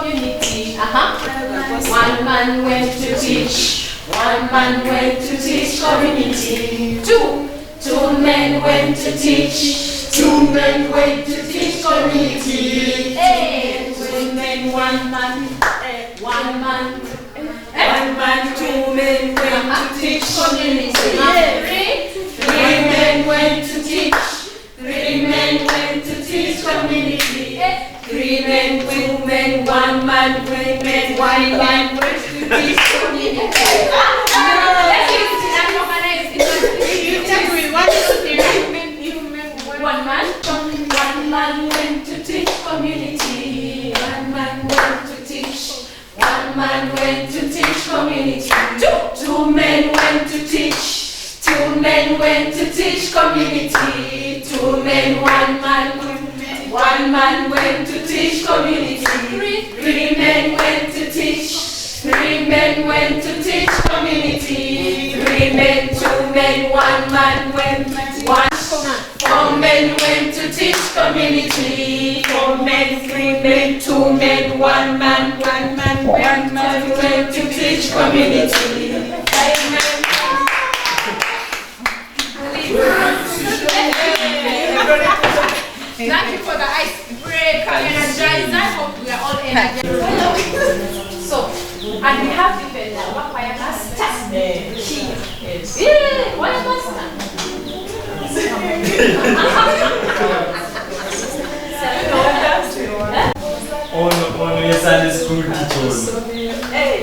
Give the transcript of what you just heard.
community. One man went to teach. One man went to teach community. Two men went to teach. Two men went to teach community. Two men, one man. One man. One man, two men went to teach community. Three men went to teach. Three men went to teach community. Three men, two men, one man, three men, one man went to teach community. One man went to teach community. One man went to teach. One man went to teach community. Two men went to teach. Two men went to teach community. Two men, one man. One man went to teach community. Three men went to teach. Three men went to teach community. Three men, two men, one man went. Four men went to teach community. Four men, three men, two men, one man went to teach community. Amen. Thank you for the icebreaker energizer. I hope we are all energized. So, and we have different what choir master. Yes. Yeah, choir master. On your Sunday school teachers. Hey.